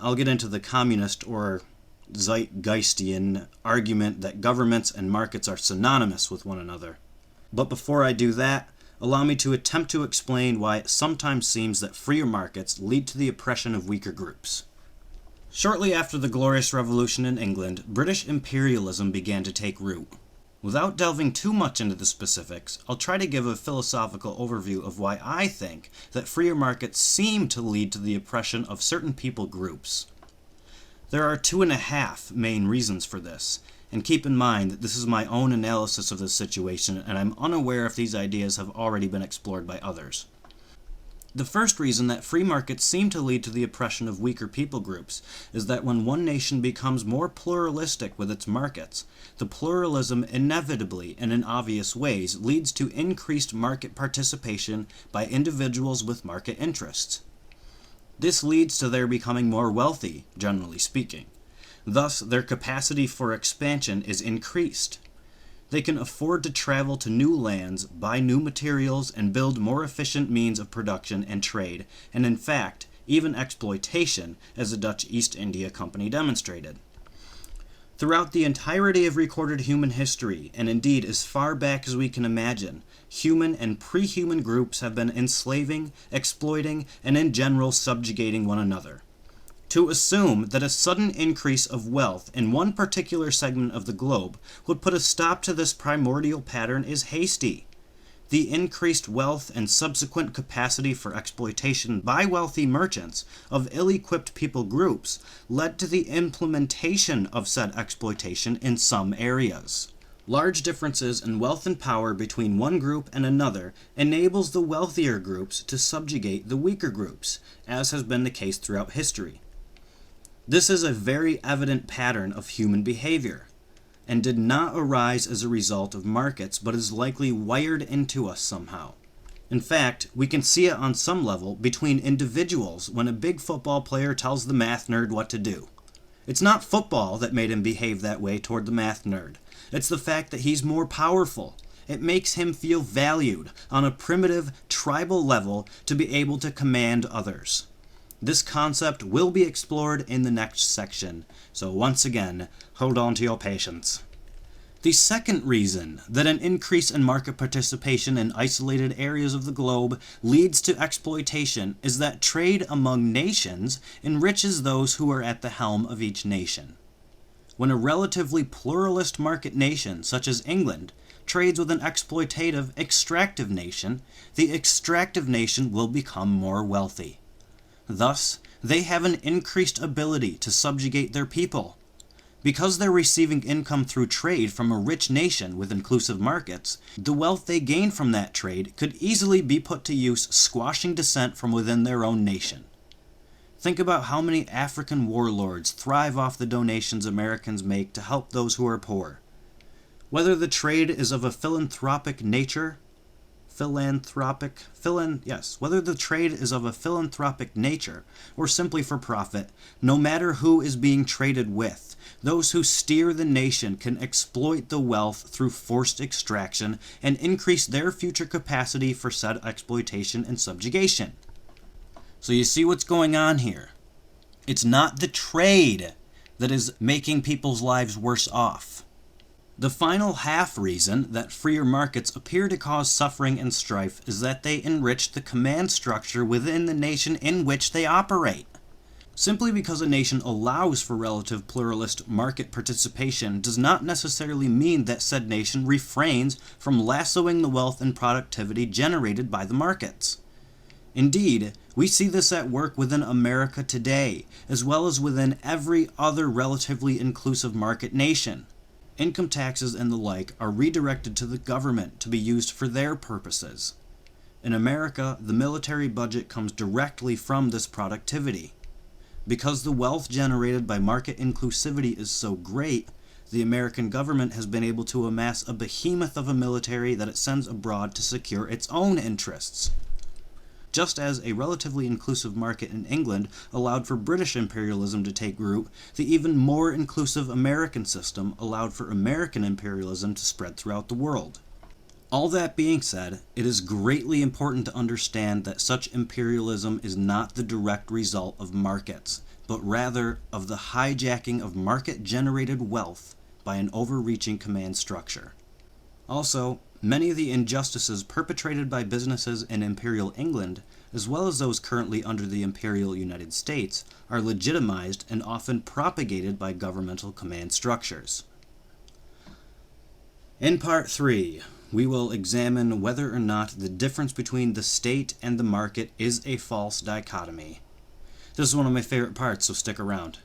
I'll get into the communist or Zeitgeistian argument that governments and markets are synonymous with one another. But before I do that, allow me to attempt to explain why it sometimes seems that freer markets lead to the oppression of weaker groups. Shortly after the Glorious Revolution in England, British imperialism began to take root. Without delving too much into the specifics, I'll try to give a philosophical overview of why I think that freer markets seem to lead to the oppression of certain people groups. There are 2.5 main reasons for this, and keep in mind that this is my own analysis of the situation and I'm unaware if these ideas have already been explored by others. The first reason that free markets seem to lead to the oppression of weaker people groups is that when one nation becomes more pluralistic with its markets, the pluralism inevitably and in obvious ways leads to increased market participation by individuals with market interests. This leads to their becoming more wealthy, generally speaking. Thus, their capacity for expansion is increased. They can afford to travel to new lands, buy new materials, and build more efficient means of production and trade, and in fact, even exploitation, as the Dutch East India Company demonstrated. Throughout the entirety of recorded human history, and indeed as far back as we can imagine, human and pre-human groups have been enslaving, exploiting, and in general subjugating one another. To assume that a sudden increase of wealth in one particular segment of the globe would put a stop to this primordial pattern is hasty. The increased wealth and subsequent capacity for exploitation by wealthy merchants of ill-equipped people groups led to the implementation of said exploitation in some areas. Large differences in wealth and power between one group and another enables the wealthier groups to subjugate the weaker groups, as has been the case throughout history. This is a very evident pattern of human behavior, and did not arise as a result of markets, but is likely wired into us somehow. In fact, we can see it on some level between individuals when a big football player tells the math nerd what to do. It's not football that made him behave that way toward the math nerd. It's the fact that he's more powerful. It makes him feel valued on a primitive, tribal level to be able to command others. This concept will be explored in the next section, so once again, hold on to your patience. The second reason that an increase in market participation in isolated areas of the globe leads to exploitation is that trade among nations enriches those who are at the helm of each nation. When a relatively pluralist market nation, such as England, trades with an exploitative, extractive nation, the extractive nation will become more wealthy. Thus, they have an increased ability to subjugate their people. Because they're receiving income through trade from a rich nation with inclusive markets, the wealth they gain from that trade could easily be put to use squashing dissent from within their own nation. Think about how many African warlords thrive off the donations Americans make to help those who are poor. Whether the trade is of a philanthropic nature, whether the trade is of a philanthropic nature or simply for profit, no matter who is being traded with, those who steer the nation can exploit the wealth through forced extraction and increase their future capacity for said exploitation and subjugation. So you see what's going on here. It's not the trade that is making people's lives worse off. The final half reason that freer markets appear to cause suffering and strife is that they enrich the command structure within the nation in which they operate. Simply because a nation allows for relative pluralist market participation does not necessarily mean that said nation refrains from lassoing the wealth and productivity generated by the markets. Indeed, we see this at work within America today, as well as within every other relatively inclusive market nation. Income taxes and the like are redirected to the government to be used for their purposes. In America, the military budget comes directly from this productivity. Because the wealth generated by market inclusivity is so great, the American government has been able to amass a behemoth of a military that it sends abroad to secure its own interests. Just as a relatively inclusive market in England allowed for British imperialism to take root, the even more inclusive American system allowed for American imperialism to spread throughout the world. All that being said, it is greatly important to understand that such imperialism is not the direct result of markets, but rather of the hijacking of market-generated wealth by an overreaching command structure. Also, many of the injustices perpetrated by businesses in Imperial England, as well as those currently under the Imperial United States, are legitimized and often propagated by governmental command structures. In Part 3, we will examine whether or not the difference between the state and the market is a false dichotomy. This is one of my favorite parts, so stick around.